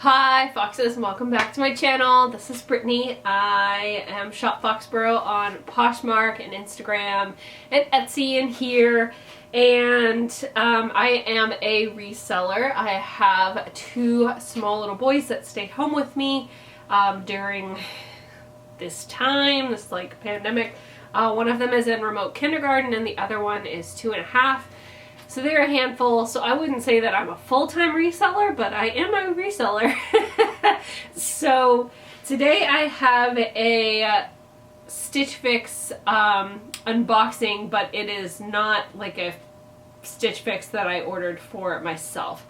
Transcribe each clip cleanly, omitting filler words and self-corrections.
Hi Foxes, and welcome back to my channel. This is Brittany. I am SHOPFOXBURROW on Poshmark and Instagram and Etsy in here, and I am a reseller. I have two small little boys that stay home with me during this time, this like pandemic. One of them is in remote kindergarten and the other one is 2.5. So they're a handful, so I wouldn't say that I'm a full-time reseller, but I am a reseller. So today I have a Stitch Fix unboxing, but it is not like a Stitch Fix that I ordered for myself.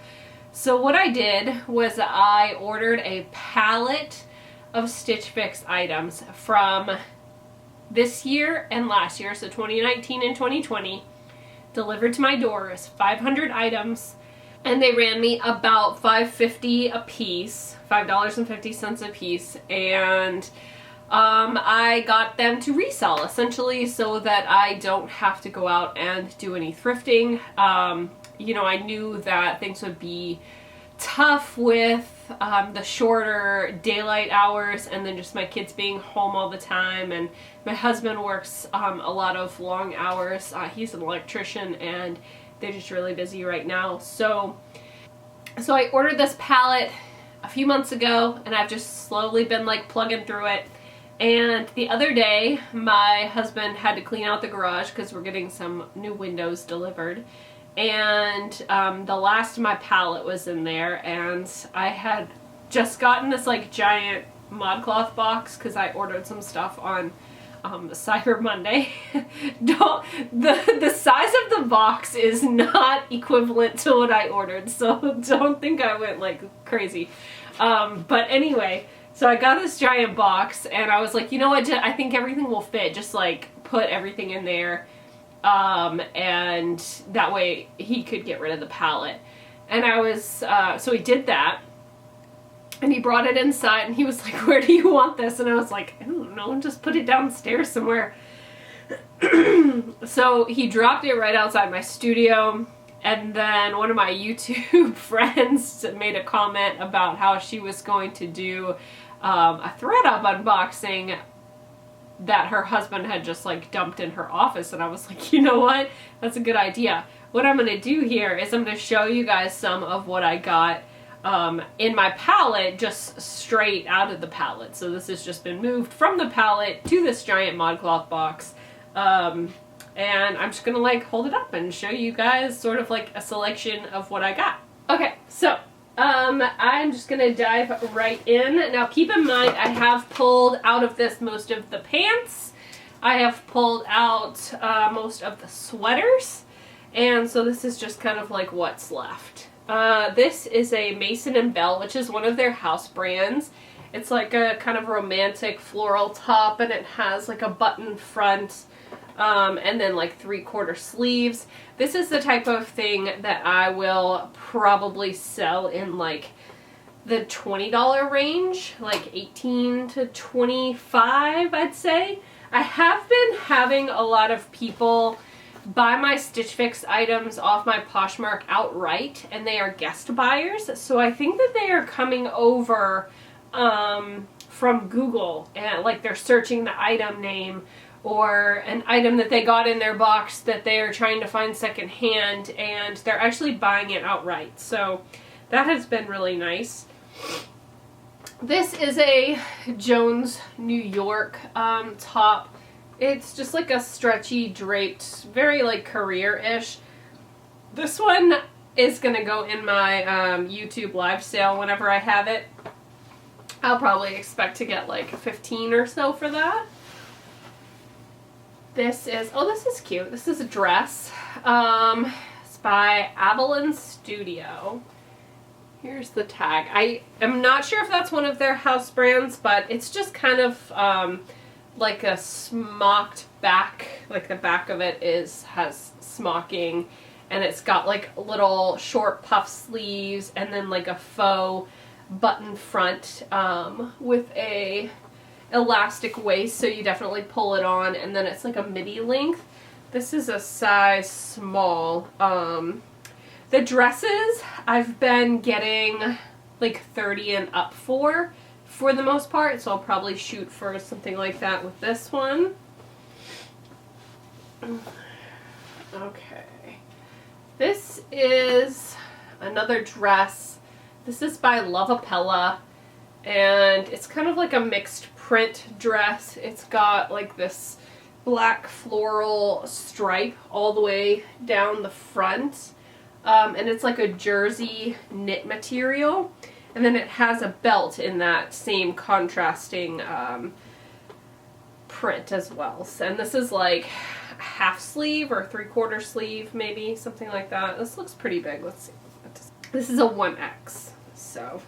So what I did was I ordered a pallet of Stitch Fix items from this year and last year, so 2019 and 2020. Delivered to my door is 500 items, and they ran me about $5.50 a piece, $5.50 a piece, and I got them to resell essentially so that I don't have to go out and do any thrifting. You know, I knew that things would be tough with the shorter daylight hours and then just my kids being home all the time, and my husband works a lot of long hours. He's an electrician and they're just really busy right now. So I ordered this pallet a few months ago and I've just slowly been like plugging through it. And the other day my husband had to clean out the garage because we're getting some new windows delivered. And the last of my pallet was in there, and I had just gotten this like giant ModCloth box because I ordered some stuff on Cyber Monday. The size of the box is not equivalent to what I ordered, so don't think I went like crazy. But anyway, so I got this giant box and I was like, you know what, I think everything will fit, just like put everything in there. And that way he could get rid of the pallet. And I was, so he did that, and he brought it inside and he was like, where do you want this? And I was like, I don't know, just put it downstairs somewhere. So he dropped it right outside my studio, and then one of my YouTube friends made a comment about how she was going to do a ThredUp unboxing that her husband had just like dumped in her office, and I was like, you know what, that's a good idea. What I'm gonna do here is I'm gonna show you guys some of what I got in my pallet, just straight out of the pallet. So this has just been moved from the pallet to this giant ModCloth box, and I'm just gonna like hold it up and show you guys sort of like a selection of what I got. Okay, so I'm just gonna dive right in. Now keep in mind I have pulled out of this most of the pants. I have pulled out most of the sweaters, and so this is just kind of like what's left. This is a Mason & Bell, which is one of their house brands. It's like a kind of romantic floral top, and it has like a button front, and then like 3/4 sleeves. This is the type of thing that I will probably sell in like the $20 range, like 18 to 25, I'd say. I have been having a lot of people buy my Stitch Fix items off my Poshmark outright, and they are guest buyers. So I think that they are coming over from Google, and like they're searching the item name or an item that they got in their box that they are trying to find secondhand, and they're actually buying it outright. So that has been really nice. This is a Jones, New York top. It's just like a stretchy, draped, very like career-ish. This one is gonna go in my YouTube live sale whenever I have it. I'll probably expect to get like 15 or so for that. This is, oh, this is cute. This is a dress. It's by Avalon Studio. Here's the tag. I am not sure if that's one of their house brands, but it's just kind of like a smocked back. Like the back of it has smocking, and it's got like little short puff sleeves and then like a faux button front with a elastic waist, so you definitely pull it on, and then it's like a midi length. This is a size small. The dresses I've been getting like 30 and up for the most part, so I'll probably shoot for something like that with this one. Okay, this is another dress. This is by Lovapella, and it's kind of like a mixed print dress. It's got like this black floral stripe all the way down the front, and it's like a jersey knit material, and then it has a belt in that same contrasting print as well. And this is like a half sleeve or 3/4 sleeve, maybe something like that. This looks pretty big. Let's see. This is a 1X, so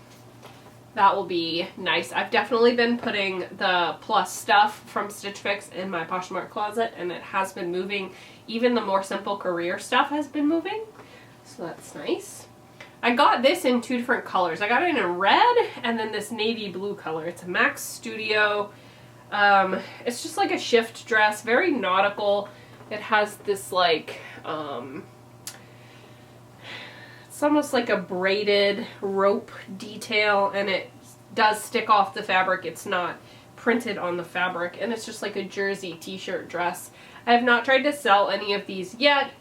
that will be nice. I've definitely been putting the plus stuff from Stitch Fix in my Poshmark closet, and it has been moving. Even the more simple career stuff has been moving, so that's nice. I got this in 2 different colors. I got it in red and then this navy blue color. It's a Max Studio. It's just like a shift dress, very nautical. It has this like, it's almost like a braided rope detail, and it does stick off the fabric. It's not printed on the fabric, and it's just like a jersey t-shirt dress. I have not tried to sell any of these yet.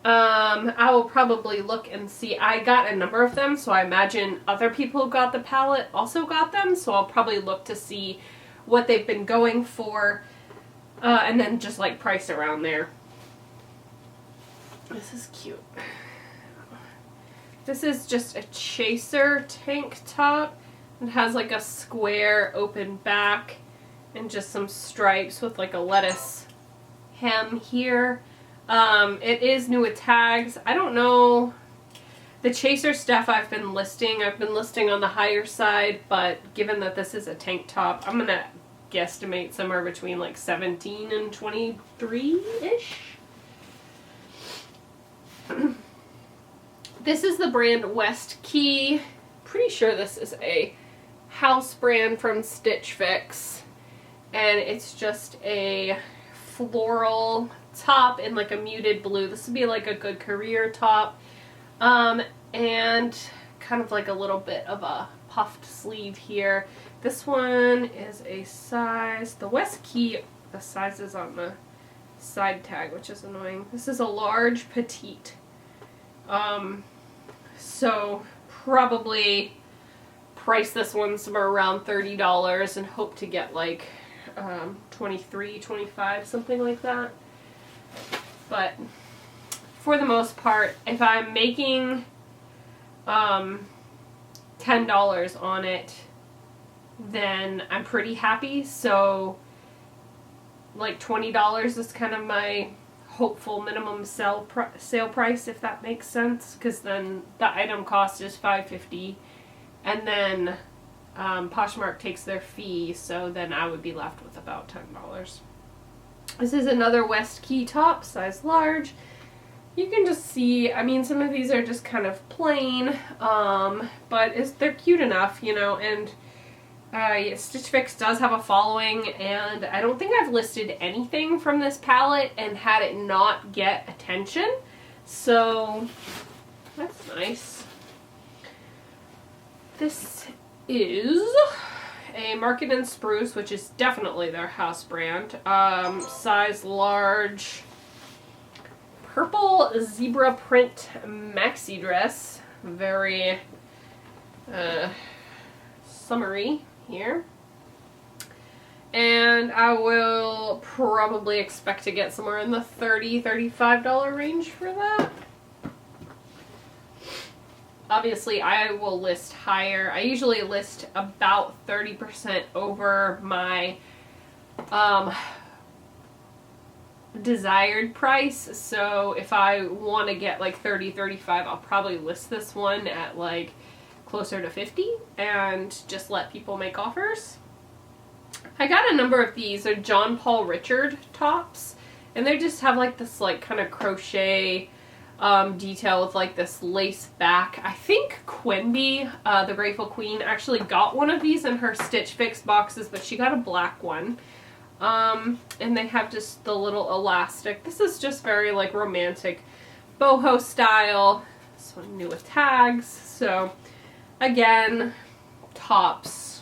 I will probably look and see. I got a number of them, so I imagine other people who got the palette also got them, so I'll probably look to see what they've been going for, and then just like price around there. This is cute. This is just a chaser tank top. It has like a square open back and just some stripes with like a lettuce hem here. It is new with tags. I don't know. The chaser stuff I've been listing on the higher side, but given that this is a tank top, I'm gonna guesstimate somewhere between like 17 and 23-ish. This is the brand West Key. Pretty sure this is a house brand from Stitch Fix, and it's just a floral top in like a muted blue. This would be like a good career top, and kind of like a little bit of a puffed sleeve here. This one is a size, the West Key, the size is on the side tag, which is annoying. This is a large petite. So probably price this one somewhere around $30 and hope to get like 23, 25, something like that. But for the most part, if I'm making $10 on it, then I'm pretty happy. So like $20 is kind of my hopeful minimum sale price, if that makes sense, because then the item cost is $5.50, and then Poshmark takes their fee, so then I would be left with about $10. This is another West Key top, size large. You can just see, I mean, some of these are just kind of plain, but they're cute enough, you know, and Stitch Fix does have a following, and I don't think I've listed anything from this palette and had it not get attention, so that's nice. This is a Market and Spruce, which is definitely their house brand, size large, purple zebra print maxi dress, very summery here, and I will probably expect to get somewhere in the $30–$35 range for that. Obviously I will list higher. I usually list about 30% over my desired price, so if I want to get like 30–35, I'll probably list this one at like closer to 50 and just let people make offers. I got a number of these. They're John Paul Richard tops, and they just have like this like kind of crochet detail with like this lace back. I think Quimby, the Grateful Queen, actually got one of these in her Stitch Fix boxes, but she got a black one. And they have just the little elastic. This is just very like romantic boho style. This one new with tags, so Again, tops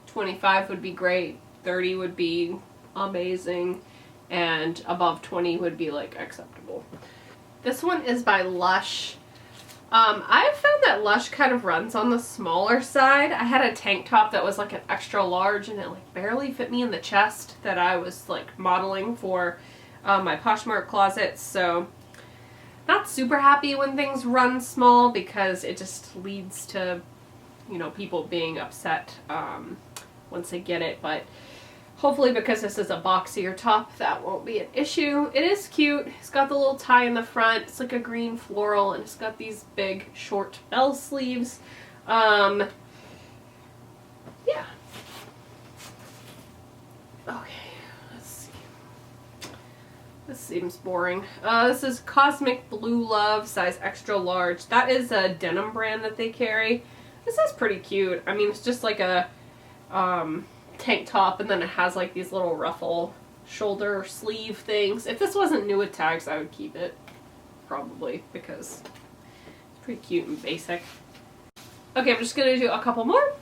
25 would be great, 30 would be amazing, and above 20 would be like acceptable. This one is by Lush. I've found that Lush kind of runs on the smaller side. I had a tank top that was like an extra large and it like barely fit me in the chest that I was like modeling for my Poshmark closet, so not super happy when things run small because it just leads to, you know, people being upset once they get it, but hopefully because this is a boxier top that won't be an issue. It is cute. It's got the little tie in the front. It's like a green floral and it's got these big short bell sleeves. Yeah. Okay, let's see. This seems boring. This is Cosmic Blue Love, size extra large. That is a denim brand that they carry. This is pretty cute. I mean, it's just like a tank top, and then it has like these little ruffle shoulder sleeve things. If this wasn't new with tags, I would keep it, probably, because it's pretty cute and basic. Okay, I'm just gonna do a couple more.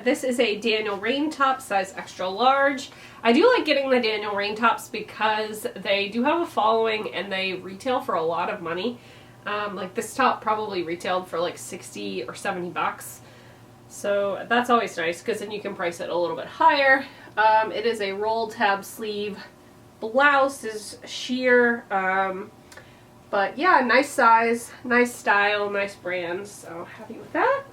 This is a Daniel Rain top, size extra large. I do like getting the Daniel Rain tops because they do have a following and they retail for a lot of money. Like this top probably retailed for like 60 or 70 bucks. So that's always nice because then you can price it a little bit higher. It is a roll tab sleeve. Blouse is sheer. But yeah, nice size, nice style, nice brand. So happy with that.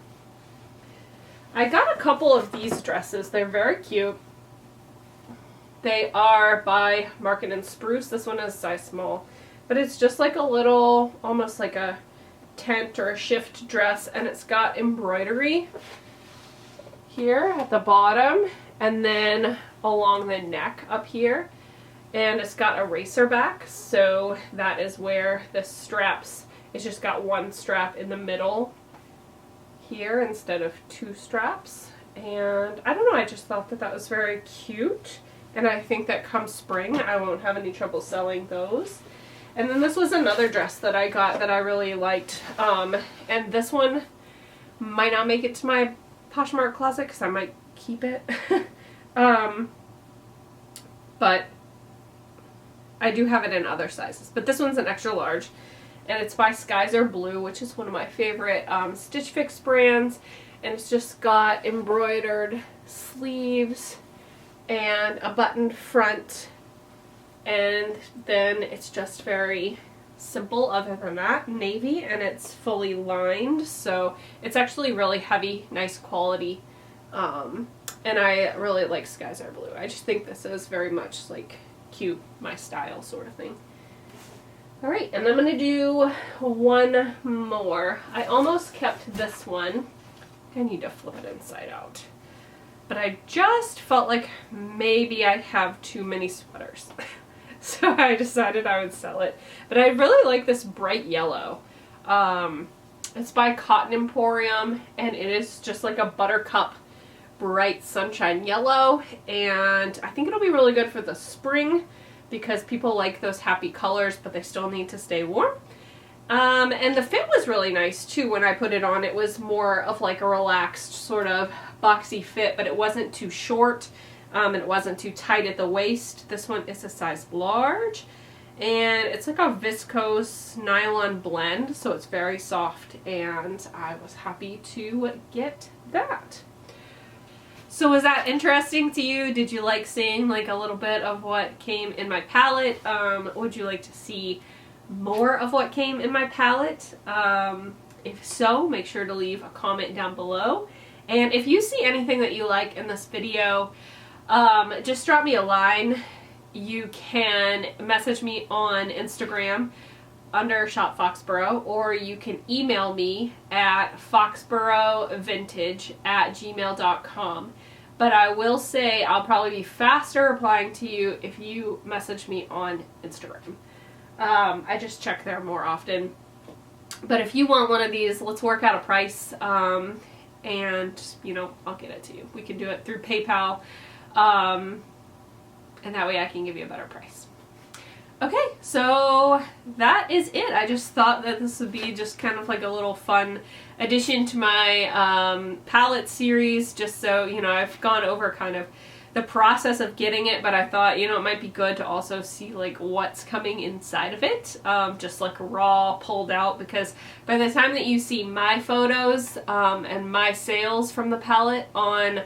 I got a couple of these dresses. They're very cute. They are by Market and Spruce. This one is size small. But it's just like a little, almost like a tent or a shift dress. And it's got embroidery here at the bottom and then along the neck up here, and it's got a racer back, so that is where the straps, it's just got one strap in the middle here instead of two straps. And I don't know, I just thought that that was very cute, and I think that come spring I won't have any trouble selling those. And then this was another dress that I got that I really liked, and this one might not make it to my Poshmark closet because I might keep it. But I do have it in other sizes. But this one's an extra large and it's by Skies Are Blue, which is one of my favorite Stitch Fix brands, and it's just got embroidered sleeves and a buttoned front, and then it's just very simple other than that, navy, and it's fully lined, so it's actually really heavy, nice quality, and I really like Skies Are Blue. I just think this is very much like cute, my style sort of thing. Alright, and I'm going to do one more. I almost kept this one. I need to flip it inside out. But I just felt like maybe I have too many sweaters. So I decided I would sell it. But I really like this bright yellow. It's by Cotton Emporium, and it is just like a buttercup bright sunshine yellow, and I think it'll be really good for the spring because people like those happy colors, but they still need to stay warm. And the fit was really nice too when I put it on. It was more of like a relaxed sort of boxy fit, but it wasn't too short. And it wasn't too tight at the waist. This one is a size large, and it's like a viscose nylon blend, so it's very soft, and I was happy to get that. So was that interesting to you? Did you like seeing like a little bit of what came in my palette? Would you like to see more of what came in my palette? If so, make sure to leave a comment down below. And if you see anything that you like in this video, just drop me a line. You can message me on Instagram under ShopFoxBURROW, or you can email me at foxburrowvintage@gmail.com. But I will say I'll probably be faster replying to you if you message me on Instagram. I just check there more often. But if you want one of these, let's work out a price, and you know, I'll get it to you. We can do it through PayPal, and that way I can give you a better price. Okay, so that is it. I just thought that this would be just kind of like a little fun addition to my palette series, just so, you know, I've gone over kind of the process of getting it, but I thought, you know, it might be good to also see like what's coming inside of it, just like raw, pulled out, because by the time that you see my photos and my sales from the palette on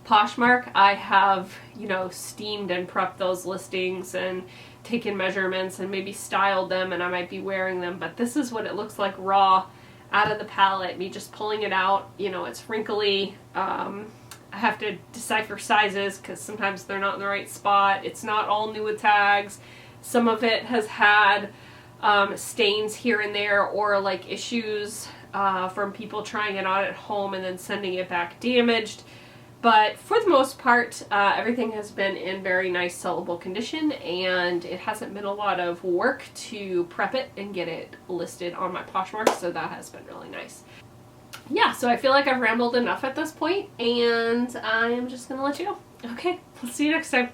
Poshmark, I have, you know, steamed and prepped those listings and taken measurements and maybe styled them, and I might be wearing them, but this is what it looks like raw out of the palette, me just pulling it out. You know, it's wrinkly. I have to decipher sizes because sometimes they're not in the right spot. It's not all new with tags. Some of it has had stains here and there, or like issues from people trying it on at home and then sending it back damaged. But for the most part, everything has been in very nice sellable condition, and it hasn't been a lot of work to prep it and get it listed on my Poshmark, so that has been really nice. Yeah, so I feel like I've rambled enough at this point, and I am just going to let you go. Okay, I'll see you next time.